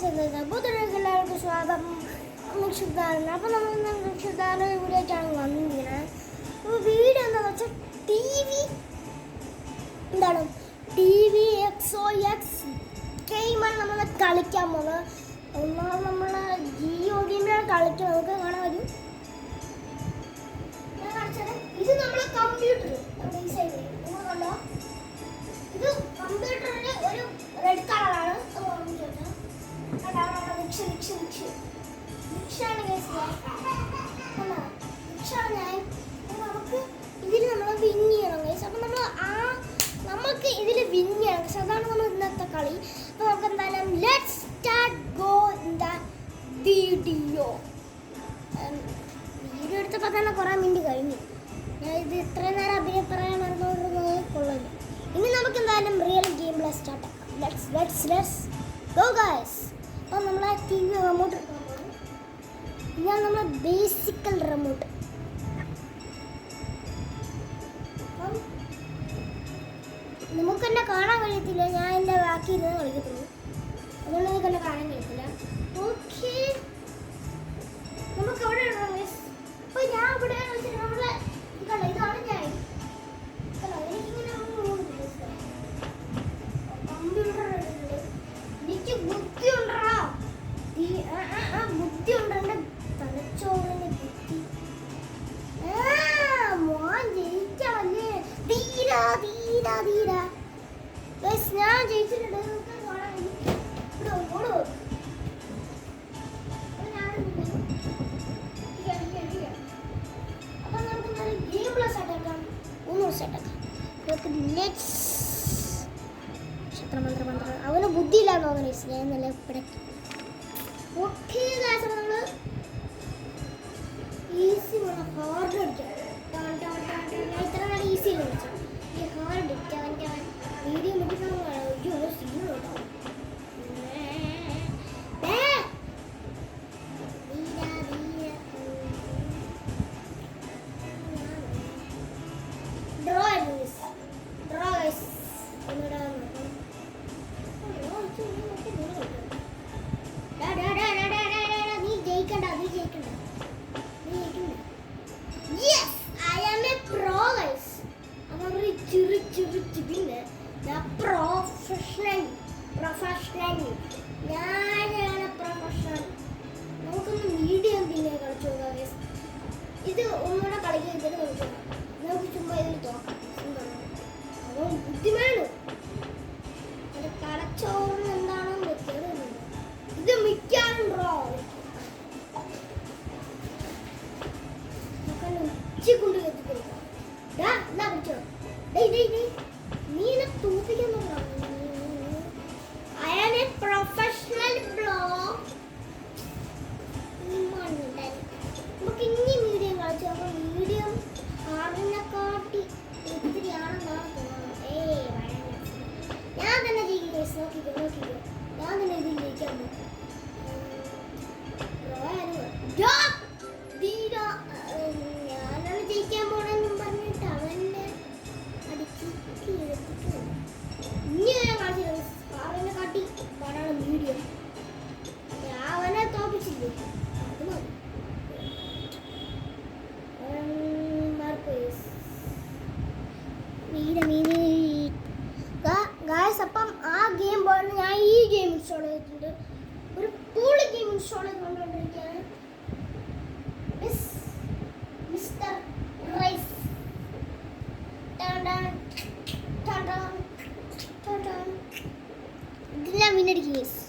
എല്ലാവർക്കും സ്വാഗതം. നിക്ഷിപ്താരൻ. അപ്പോൾ നമ്മൾ നിക്ഷിപ്താരൻ വീഡിയോയ്ക്കാണ് വന്നിരിക്കുന്നത്. അപ്പോൾ വീഡിയോ എന്താണെന്ന് വെച്ചാൽ TV XOX ഗെയിമാണ് നമ്മൾ കളിക്കാൻ പോകുന്നത്. ഒന്നാമത് നമ്മൾ ജിയോ ഗെയിമിലാണ് കളിക്കുന്നത്. നമുക്ക് കാണാൻ പറ്റും. ഇത് നമ്മളെ കമ്പ്യൂട്ടർ ഈ സൈഡിൽ നിങ്ങൾ കണ്ടോ. ഇത് കമ്പ്യൂട്ടറിന് ഒരു റെഡ് കളറാണ്. നമുക്ക് ഇതിൽ നമ്മൾ വിൻ ചെയ്യണം ഗൈസ്. അപ്പം നമുക്ക് ഇതിൽ വിൻ ചെയ്യണം ഗൈസ്. അതാണ് നമ്മൾ ഇന്നത്തെ കളി. അപ്പോൾ നമുക്ക് എന്തായാലും let's start go in the video. Video എടുത്തപ്പോൾ തന്നെ കുറേ മിനിറ്റ് കഴിഞ്ഞു. ഞാൻ ഇത് ഇത്രയും നേരം അഭിനയം പറയാൻ നടന്നുകൊണ്ടിരുന്നത് കൊള്ളില്ല. ഇനി നമുക്ക് എന്തായാലും റിയൽ ഗെയിമിൽ സ്റ്റാർട്ട് ആക്കാം. Let's go guys. അപ്പോൾ നമ്മളെ ടി വി റിമോട്ട് എടുക്കാൻ പോകും. ഇതാണ് നമ്മളെ ബേസിക്കൽ റിമോട്ട്. അപ്പം നമുക്കെന്നെ കാണാൻ കഴിയത്തില്ല. ഞാൻ എൻ്റെ ബാക്കി ഇരുന്ന് കളിക്കത്തുള്ളൂ. അതുകൊണ്ട് നമുക്കെന്നെ കാണാൻ കഴിയത്തില്ല. ഓക്കെ, നമുക്ക് അവിടെ ഇടണം ഗൈസ്. അപ്പോൾ ഞാൻ ഇവിടെ നമ്മളെ ഇതാണ് ഞാൻ എനിക്കിങ്ങനെ കമ്പ്യൂട്ടർ എനിക്ക് ബുദ്ധിയുണ്ടാ ബുദ്ധിയുണ്ട്. എൻ്റെ തലച്ചോറിന് ബുദ്ധി മോൻ ജയിച്ചല്ലേ. ധീരാ ധീരാ ധീരാ ഞാൻ ജയിച്ചിട്ടുണ്ട്. അപ്പൊ നമുക്ക് ഗെയിം സെറ്റാക്കാം. അവന് ബുദ്ധിയില്ലാന്ന് തോന്നുന്നു. ഞാൻ നല്ല പിടക്കി. ഓക്കെ നമ്മൾ ഈസി ഹാർഡ് അടിക്കാം. ഇത്ര നല്ല ഈസിയിൽ കളിച്ചു. ഈ ഹാർഡ് അടിക്കാം. വീഡിയോ പ്രൊഫഷണൽ ഞാനാണ് പ്രൊഫഷണൽ. നമുക്കൊന്ന് മീഡിയം പിന്നെ കളിച്ചു നോക്കാം. ഇത് ഒന്നുകൂടെ കളിക്കാൻ ഇതിൽ കളിക്കാം. നമുക്ക് ചുമ്മാ ഇതിൽ തോക്കാം. അപ്പോൾ ബുദ്ധിമാണ്. അത് തലച്ചോറിന് എന്താണോ വ്യത്യാസം. ഇത് മിക്കാറും ഡ്രോ ഉച്ചക്കൊണ്ട് എത്തിക്കൊടുക്കാം. എന്നാ പിടിച്ചോ. നീ എന്നെ തോപ്പിക്കാൻ നോക്കാം. I am a professional blog. നമുക്ക് ഇനി മീഡിയം കളിച്ചു. അപ്പോൾ മീഡിയം ഹാർഡിനെക്കാട്ടി ഒത്തിരിയാണെന്നാണ് തോന്നുന്നത്. ഞാൻ തന്നെ ജയിക്കും. നോക്കിക്കോ ഞാൻ തന്നെ ഇതിൽ ജയിക്കാൻ പോകും. ഞാനാണ് ജയിക്കാൻ പോണെന്നും പറഞ്ഞിട്ട് അവനെ അടിച്ച് ഇനി ഞാൻ കളിച്ചില്ല. അവനെ കാട്ടി പാടാണ് മീഡിയം. അവനെ തോപ്പിച്ചില്ലേ. അത് മതി. അപ്പം ആ ഗെയിം പോലെ ഞാൻ ഈ ഗെയിം ഇൻസ്റ്റാൾ ചെയ്തിട്ടുണ്ട്. ഒരു കൂളി ഗെയിം ഇൻസ്റ്റാൾ ചെയ്തുകൊണ്ടിരിക്കുകയാണ്. Mister rice. ഇതെല്ലാം വിന്നടിക്കും ഗൈസ്.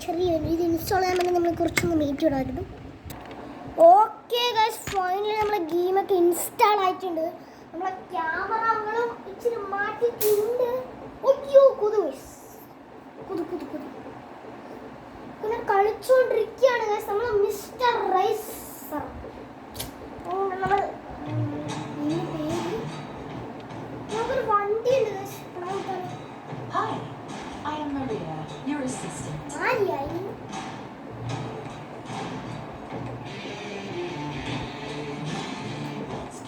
ചെറിയൊരു ഇത് ഇൻസ്റ്റാൾ ചെയ്യാൻ വേണ്ടി നമ്മൾ കുറച്ചൊന്ന് വെയിറ്റ് ഇടായിരുന്നു. ഓക്കെ ഗൈസ്, ഫൈനലി നമ്മളെ ഗെയിമൊക്കെ ഇൻസ്റ്റാൾ ആയിട്ടുണ്ട്. നമ്മളെ ക്യാമറകളും ഇച്ചിരി മാറ്റിയിട്ടുണ്ട്. ഒയ്യോ കൊതു പിന്നെ കളിച്ചുകൊണ്ടിരിക്കുകയാണ് ഗൈസ്. നമ്മൾ മിസ്റ്റർ റൈസർ. നമ്മൾ നമുക്കൊരു വണ്ടിയുണ്ട് guys. Hi, I am Maria, your assistant. Maria.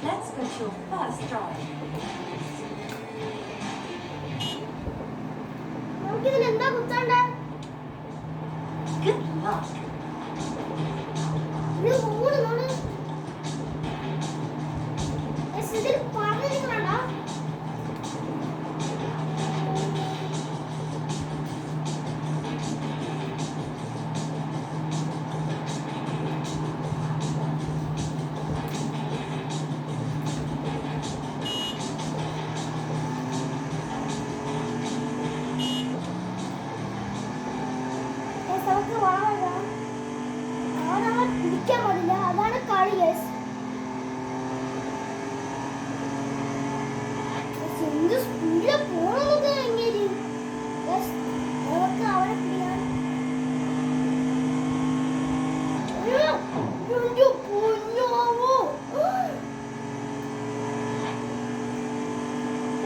Let's get your first drive. നമുക്കിതിൽ എന്താ കുത്താണ്ട്? Good luck. ഇത് ഓടുന്നോള്. ഇതിൽ പറഞ്ഞിരിക്കണോ? നമുക്ക് വാങ്ങാം. അവനവൻ പിടിക്കാൻ പാടില്ല. അതാണ് കളി guys. എന്ത് സ്പീഡിൽ പോകണമെന്നൊക്കെ എങ്ങനെ നമുക്ക് അവനെ പിടിക്കാൻ. അയ്യോ, എന്റെ പൊന്നോ.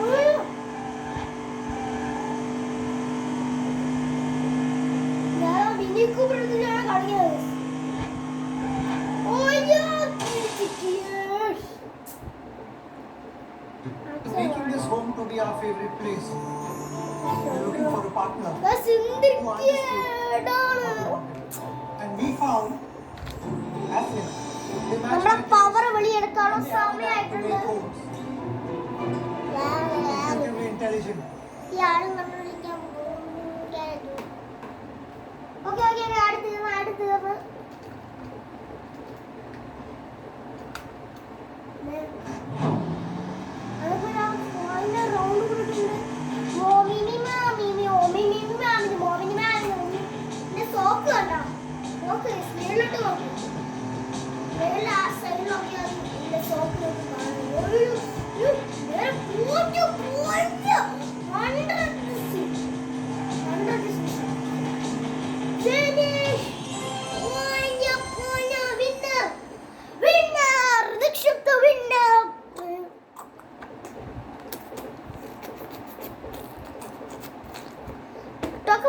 അയ്യോ. ഞാൻ മിനി കൂപ്പറിലാണ് കളിക്കുന്നത്. അയ്യോ, Making this home to be our favorite place. We're looking for a partner. And we found Athena. They match നമ്മുടെ my power taste. വെളിയെടുക്കാനുള്ള And they have സമയമായിട്ടുണ്ട്. great homes. Relatively intelligent. ഈ ആളും കണ്ടുപിടിക്കാൻ ഓക്കെ ഓക്കെ അടുത്ത് round കൊടുക്കുന്നുണ്ട്. Soak കണ്ടോ? നോക്ക് സ്പീഡിലോട്ട് നോക്ക്. മേളിൽ ആ സൈഡിൽ നോക്കിയാൽ ഇതിന്റെ സോക്ക് നോക്കി കാണുന്നു.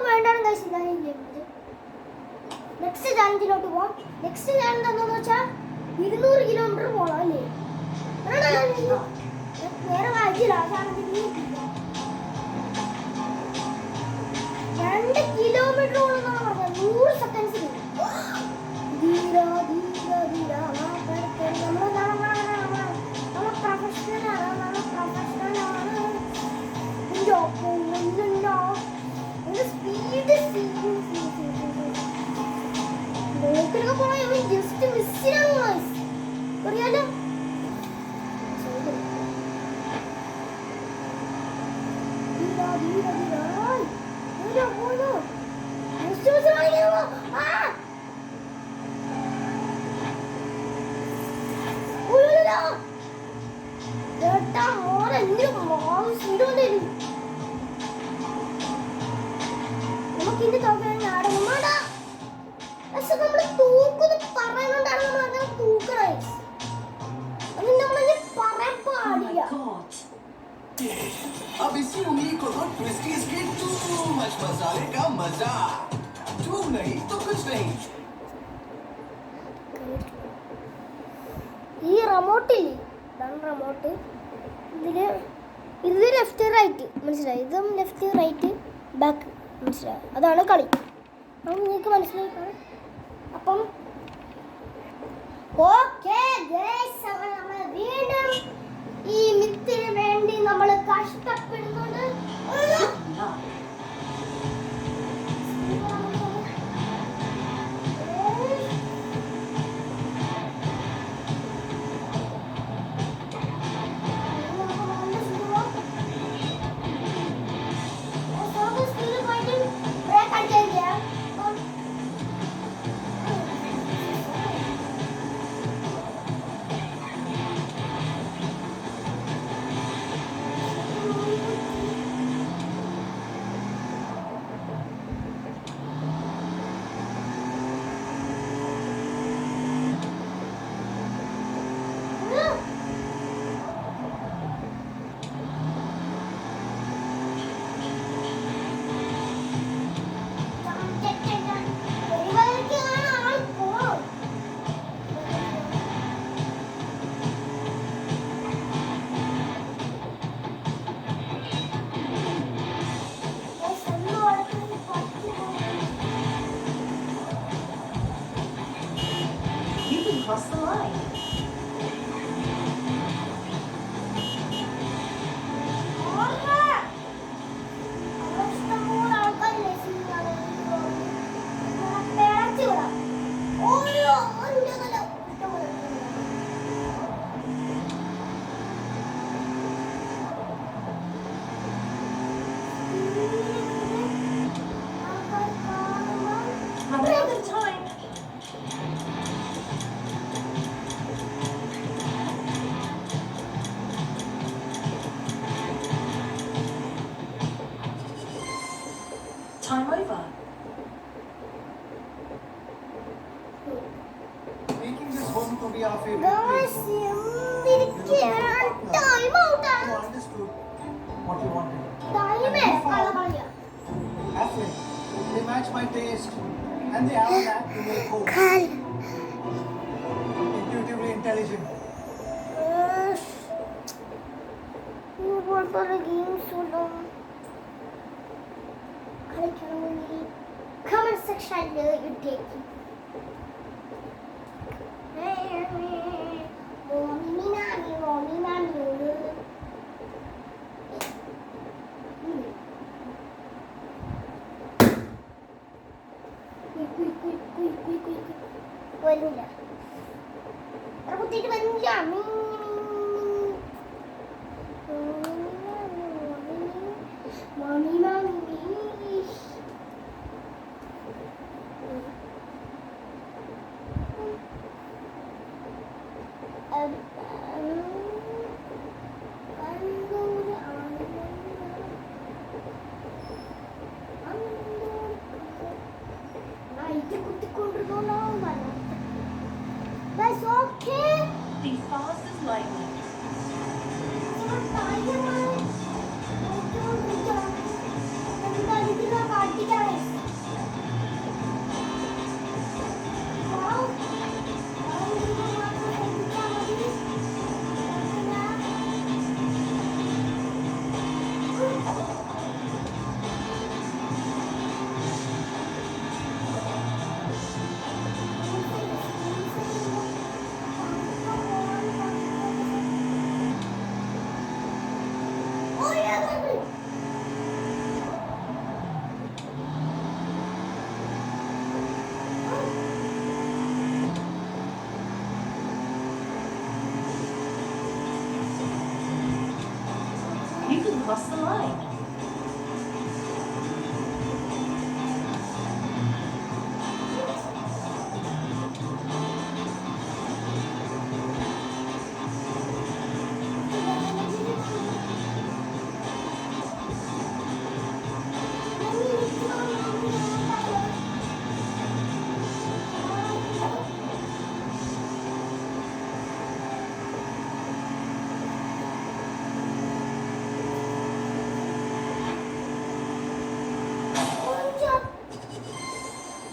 വേണ്ടാണ് നെക്സ്റ്റ് ചാലഞ്ചിലോട്ട് പോവാം. നെക്സ്റ്റ് ചാലഞ്ച് എന്താണെന്ന് വെച്ചാൽ 200 കിലോമീറ്റർ പോകണം അല്ലേ? നേരെ വായിച്ചില്ല. ആ ചാലഞ്ച് 2 കിലോമീറ്ററോളം പറഞ്ഞത് 100 സെക്കൻഡ്സിൽ. നമ്മൾ പ്രൊഫഷണലാണ്. സ്പീഡ് നോക്കിലൊക്കെ പോയാൽ ജസ്റ്റ് മിസ്സിനാണ് അറിയാലോ. നമുക്കിന്റെ തോക്കാണ് പക്ഷെ നമ്മള് തൂക്കുന്നു പറയുന്നോണ്ടാണ് നമ്മൾ അങ്ങനെ തൂക്കണേ. അത് നമ്മളെ പറയാൻ Oh my പാടില്ല. god. अब इसी उंगली को तो ट्विस्टीज के टू मच मसाले का मजा। टू नहीं तो कुछ नहीं। ഈ റിമോട്ടില്ലേ, ഇതാണ് റിമോട്ട്. ഇത് ലെഫ്റ്റ് റൈറ്റ് മനസ്സിലായി. ഇതും ലെഫ്റ്റ് റൈറ്റ് ബാക്ക് മനസ്സിലായി. അതാണ് കളി. അപ്പം നിങ്ങൾക്ക് മനസ്സിലായി. അപ്പം ഓക്കെ നമ്മൾ വീണ്ടും ഈ മിത്തിന് വേണ്ടി നമ്മൾ കഷ്ടപ്പെടുന്നുണ്ട്. Good luck. cross the line. ഇഷ്ടംപോലെ ആൾക്കാരില്ലേ സിനിമകള്? പിഴച്ചു വിടാം. ഓരോ ഇഷ്ടംപോലെ Running out of time. Time over. Making this home to be our favorite Guys, place. എന്തിരിക്കുകയാണ്? Time out ആണ്. You understood what you wanted. Time And we found കളകളാ. Affleck. They match my taste and they have a knack to make home. Intuitively intelligent. ഇതുപോലത്തെ games ഉണ്ടോ കളിക്കണമെങ്കിൽ comment സെക്ഷനിൽ ഇട്ടേക്കും വരില്ല കുത്തിയിട്ട് വരില്ല Mommy, mommy. That's okay. Be fast as lightning. Oh yeah, baby. You can cross the line.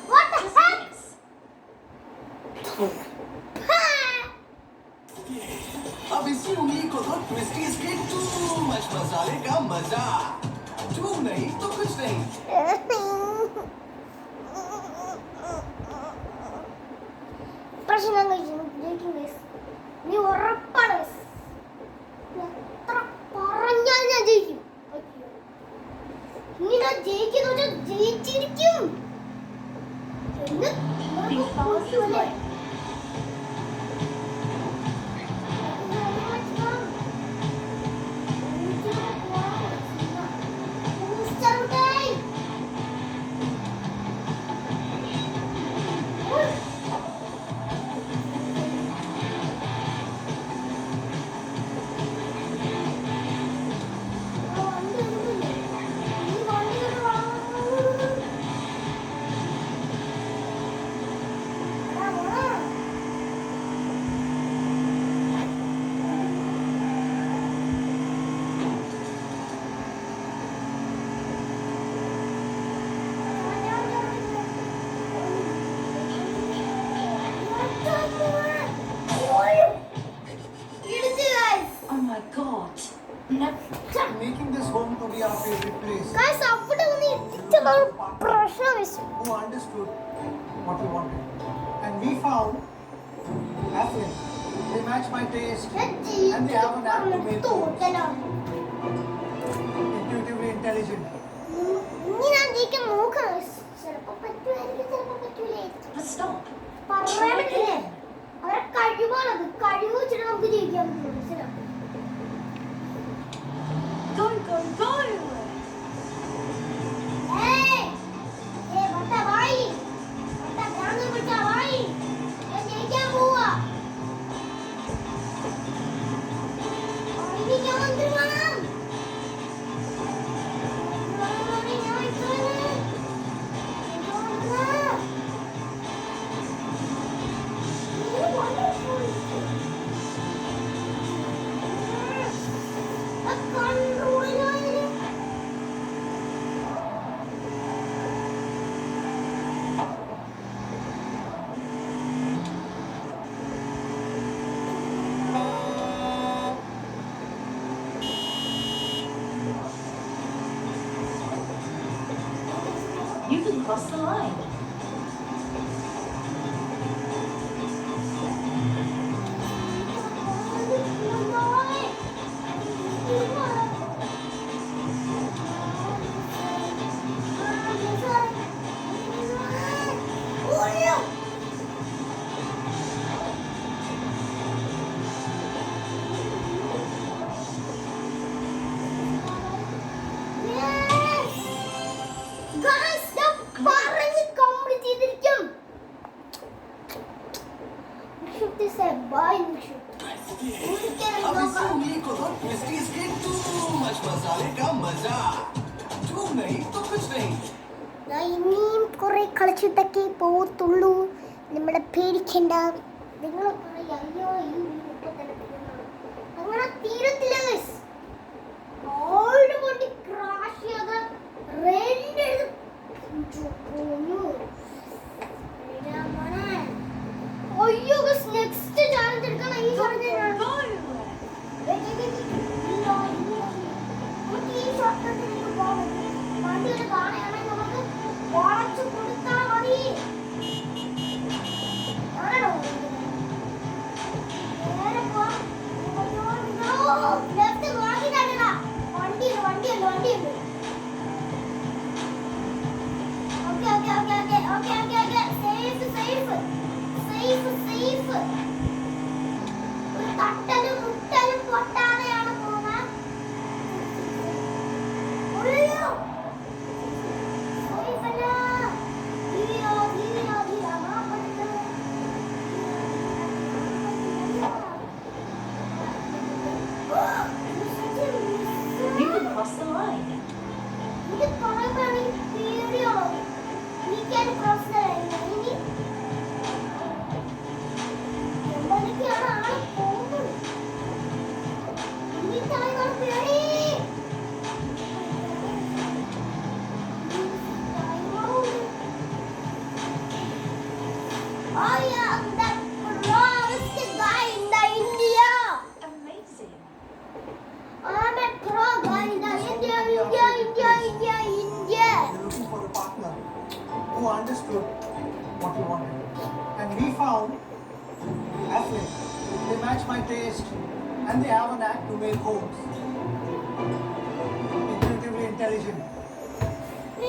What the Just heck? miss. अब इसी उंगली को तो ट्विस्टीज के टू मच मसाले का मजा। टू नहीं तो कुछ नहीं। പ്രശ്നം ജയിക്കും നീ ഉറപ്പാണ് എത്ര പറഞ്ഞാൽ ഞാൻ ജയിക്കും ഇനി ഞാൻ ജയിക്കുന്നു വെച്ചാൽ ജയിച്ചിരിക്കും എന്ന് Be fast as lightning. Oh my god. Never. Making this home to be our favorite place. Guys, അവിടെ ഒന്ന് ഇടിച്ചുള്ള ഒരു പ്രശ്നം വെച്ചു Who understood what you wanted. And we found Athlete. They match my taste and they have a knack to make homes. തോട്ടലാണ്. Intuitively intelligent. ഇനി ഞാൻ ജയിക്കാൻ നോക്കാം. ചിലപ്പോ പറ്റുമായിരിക്കും, ചിലപ്പോ പറ്റൂലായിരിക്കും. But stop. പറയാൻ പറ്റില്ലേ? അവരെ കഴിവാണത്. കഴിവ് വെച്ചിട്ട് നമുക്ക് ജയിക്കാൻ പറ്റും. മനസ്സിലായോ? Go, go, go! ഏയ്! ഏയ് വട്ട വായി. വട്ട ഭ്രാന്ത് പിടിച്ച വായി. ഞാൻ ജയിക്കാൻ പോവാ. എനിക്ക് ഞാൻ എന്ത് വേണം? ഞാൻ ഇത്രയാണ്. You can cross the line. अब इसी उंगली को तो ट्विस्टीज के टू मच मसाले का मजा टू नहीं तो कुछ नहीं ഞാൻ ഇനിയും കുറെ കളിച്ചിട്ടൊക്കെ പോകത്തുള്ളൂ. നമ്മളെ പേടിക്കണ്ട. നിങ്ങൾ പറയും അയ്യോ ഈ ഇപ്പൊ തന്നെ തീരുന്നതാണ്. അങ്ങനെ തീരത്തില്ല guys. ഓൾഡ് കൊണ്ട് ക്രാഷ് ചെയ്ത റെഡ് പോന്നു. അയ്യോ നെക്സ്റ്റ് ചാലഞ്ച് എടുക്കണം. ഈ ചാലഞ്ച് Go! ഈ ഷോർട്ട്കട്ടിലേക്ക് പോകാം. വണ്ടി ഒരു കാണുകയാണെങ്കിൽ നമുക്ക് വളച്ചു കൊടുത്താൽ മതി. ആണോ? നേരെ പോവാം. ലെഫ്റ്റ് വാങ്ങിട്ടാ വണ്ടിയുണ്ട്. ഓക്കെ. സേഫ്. ഒരു തട്ടലും മുട്ടലും പൊട്ടാതെയാണ് പോകുന്നത്. ഒളിയോ. സേഫല്ല. ധീര. You can cross the line. ഇത് പറയുമ്പോഴാണ് എനിക്ക് പേടിയുള്ളത്. We can cross the line. ഇനി എവിടേക്കാണ് ആള് പോകുന്നത്? ഇനി തലകൾ പേടി. I am the proudest guy in the India. Amazing. I'm a pro guy in the India. You're looking for a partner who understood what you wanted. And we found Athlete. They match my taste and they have a knack to make homes. Intuitively intelligent.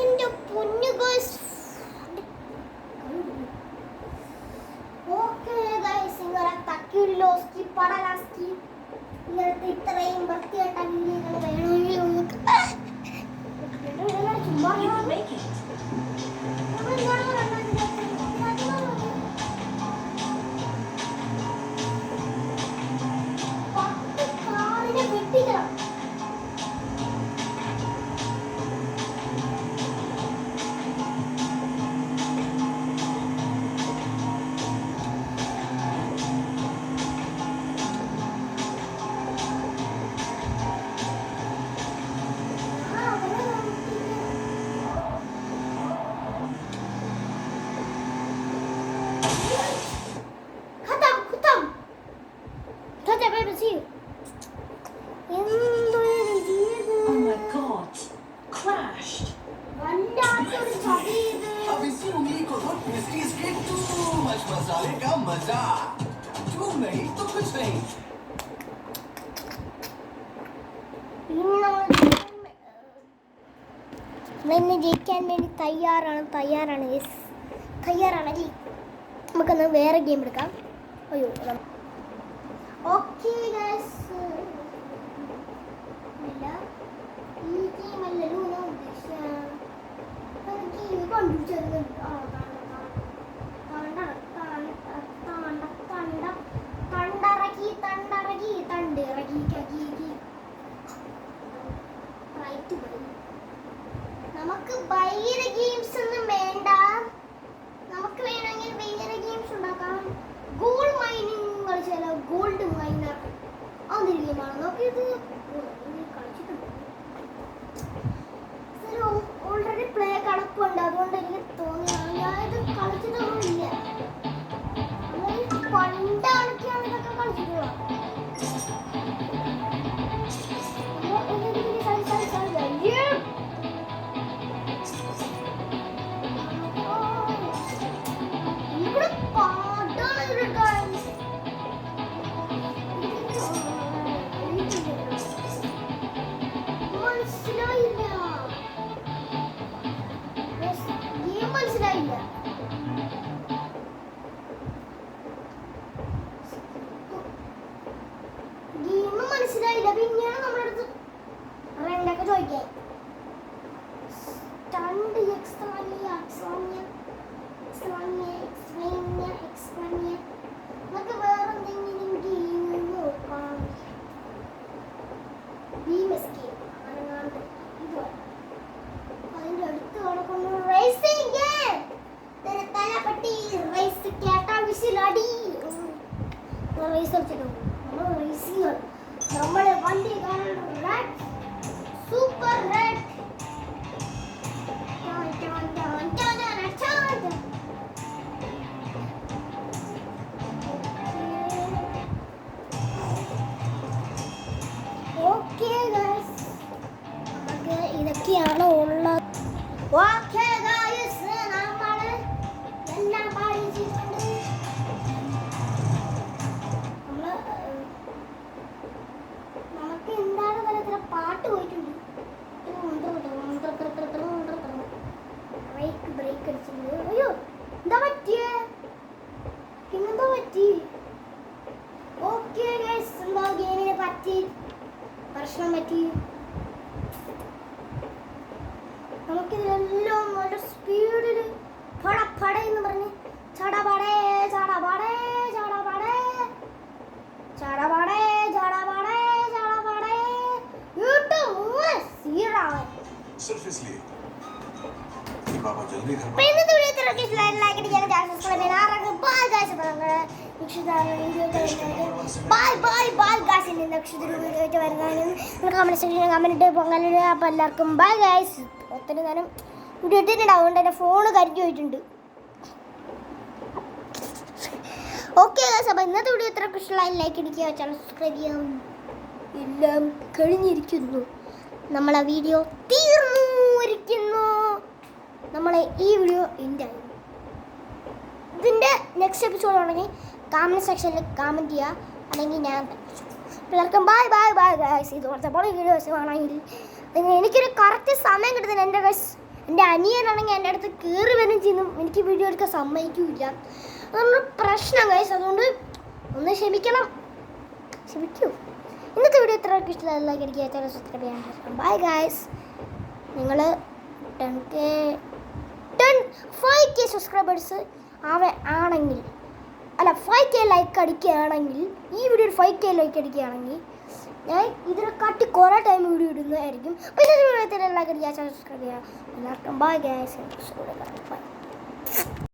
എന്റെ പൊന്നു guys. Okay guys, നിങ്ങളെ തക്കിലോസ്കി പടലാസ്കി ഇങ്ങനത്തെ ഇത്രയും വൃത്തിയായിട്ട വീഡിയോകൾ വേണമെങ്കിൽ നമുക്ക് ചുമ്മാ You can make it. കാറിനെ വെട്ടിക്കണം. Oh my god. Crashed. अब इसी उंगली को तो ट्विस्टीज के टू मच मसाले का मजा तू नहीं तो कुछ नहीं. ഇന്ന് ജയിക്കാൻ വേണ്ടി തയ്യാറാണ് യെസ് തയ്യാറാണെങ്കിൽ നമുക്കൊന്ന് വേറെ ഗെയിം എടുക്കാം. അയ്യോ ഓക്കെ ഈ ഗെയിം അല്ലല്ലോ ഞാൻ ഉദ്ദേശിച്ചത്. നമുക്ക് ഭയങ്കര ഗെയിംസ് ഒന്നും വേണ്ട. നമുക്ക് വേണമെങ്കിൽ ഭയങ്കര ഗെയിംസ് ഉണ്ടാക്കാം. ഗോൾഡ് മൈനിങ് കളിച്ചാലോ? ഗോൾഡ് മൈനർ അതൊരു ഗെയിമാണ്. നോക്കിയത് കളിച്ചിട്ടുണ്ട്. ഓൾറെഡി പ്ലേ കിടപ്പുണ്ട്, അതുകൊണ്ട് എനിക്ക് തോന്നിയാണ് ഞാനിത് കളിച്ചിട്ടൊന്നുമില്ല. പണ്ടാണൊക്കെയാണ് ഇതൊക്കെ കളിച്ചിട്ടുള്ളത്. മനസ്സിലായില്ല. ഗെയിം മനസ്സിലായില്ല. പിന്നെയാണ് നമ്മുടെ അടുത്ത് റെന്റൊക്കെ ചോദിക്കാൻ. സ്റ്റണ്ട് നമുക്ക് വേറെ എന്തെങ്കിലും ഗെയിം നോക്കാം. ബീം എസ്കേപ്പ് അനങ്ങാണ്ട് ഇതുപോലെ അതിൻ്റെ അടുത്ത് കിടക്കുന്ന റേസിംഗ് ഗെയിം. തലപ്പട്ടി റേസ് കേട്ടാ വിസിലടി. റേസ് കളിച്ചിട്ടുണ്ടോ? നമ്മൾ റേസിംഗ് നമ്മുടെ വണ്ടി red super red okay guys, നമുക്ക് ഇതൊക്കെയാണ് ഉള്ളത്. ഓക്കെ ഗൈസ്, നമ്മൾ എല്ലാം പഠിച്ചിട്ടുണ്ട്. നമുക്ക് എന്താണ് തരത്തിലെ പാട്ട് പോയിട്ടുണ്ട്. ബ്രേക്ക് അടിച്ചിട്ടുണ്ട്. അയ്യോ എന്താ പറ്റിയേ? പിന്നെന്താ പറ്റി? ഓക്കെ ഗൈസ്, എന്താ ഗെയിമിനെ പറ്റി പ്രശ്നം പറ്റി. നമുക്കിതെല്ലാം നല്ല സ്പീഡിൽ പട എന്ന് പറഞ്ഞ് ചടപടേ ചടപടേ ചടപടേ ചടപടേ ചടപടേ ചടപടേ യൂട്യൂബ് സീറാവൻ. सिर्फ इसलिए कि पापा जल्दी घर അപ്പോൾ ഇന്നത്തെ വീഡിയോ ഇത്രയൊക്കെ ഇഷ്ടമായി. ലൈക്ക് അടിക്കാനും ചാനൽ സബ്സ്ക്രൈബ് ചെയ്യാൻ ആരെങ്കിലും ബൈ ഗൈസ്. അപ്പോൾ നിങ്ങൾ ബൈ ഗൈസ്. ഇനി നെക്സ്റ്റ് വീഡിയോ ആയിട്ട് വരുന്നതിനും നിങ്ങൾ കമൻറ്റ് സെക്ഷനിൽ കമൻറ്റ് ഇട്ട് പൊങ്ങലിടുക. അപ്പോൾ എല്ലാവർക്കും ബൈ ഗൈസ്. ഒത്തിരി നേരം വീഡിയോ ഇട്ടിട്ടുണ്ട്, അതുകൊണ്ട് എൻ്റെ ഫോണ് കരിഞ്ഞു പോയിട്ടുണ്ട്. ഓക്കെ ഗൈസ്, അപ്പോൾ ഇന്നത്തെ വീഡിയോ ഇത്രയൊക്കെ ഇഷ്ടമായി. ലൈക്ക് അടിക്കുക, ചാനൽ സബ്സ്ക്രൈബ് ചെയ്യാം. എല്ലാം കഴിഞ്ഞിരിക്കുന്നു. നമ്മളെ വീഡിയോ തീർന്നിരിക്കുന്നു. നമ്മളെ ഈ വീഡിയോ എൻ്റെ ഇതിൻ്റെ നെക്സ്റ്റ് എപ്പിസോഡ് ആണെങ്കിൽ കമൻറ്റ് സെക്ഷനിൽ കമൻറ്റ് ചെയ്യുക, അല്ലെങ്കിൽ ഞാൻ എല്ലാവർക്കും ബൈ ഗൈസ്. ഇതുപോലത്തെ പല വീഡിയോസ് ആണെങ്കിൽ എനിക്കൊരു കറക്റ്റ് സമയം കിട്ടുന്നില്ല. എൻ്റെ അനിയനാണെങ്കിൽ എൻ്റെ അടുത്ത് കയറി വരും ചെയ്യുന്നു, എനിക്ക് വീഡിയോ എടുക്കാൻ സമ്മതിക്കില്ല. അതൊരു പ്രശ്നം ഗൈസ്, അതുകൊണ്ട് ഒന്ന് ക്ഷമിക്കൂ. ഇന്നത്തെ വീഡിയോ ഇത്രയൊക്കെ ഇഷ്ടമായി. ലൈക്ക് അടിക്കുക, ചാനൽ സബ്സ്ക്രൈബ് ചെയ്യാൻ. Bye guys. നിങ്ങൾ 5K സബ്സ്ക്രൈബേഴ്സ് ആണെങ്കിൽ, അല്ല 5K ലൈക്ക് അടിക്കുകയാണെങ്കിൽ, ഈ വീഡിയോയിൽ 5K ലൈക്ക് അടിക്കുകയാണെങ്കിൽ ഞാൻ ഇതിനെക്കാട്ടി കുറേ ടൈം വീഡിയോ ഇടുന്നതായിരിക്കും. അപ്പോൾ ഇന്നത്തെ വീഡിയോ ലൈക്ക് അടിക്കുക, ചാനൽ സബ്സ്ക്രൈബ് ചെയ്യുക. എല്ലാവർക്കും ബൈ ഗൈസ്. ബൈ.